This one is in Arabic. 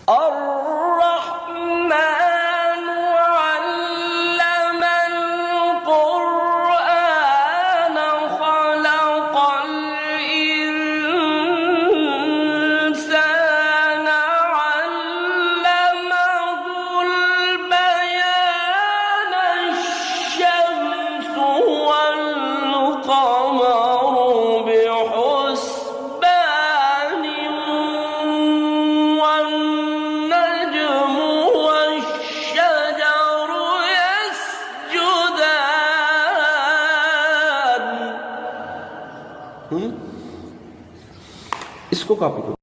الرحمن علم القرآن خلق الإنسان علمه البيان الشمس والقمر بحسبان والنجم والشجر يسجدان। इसको कॉपी करो।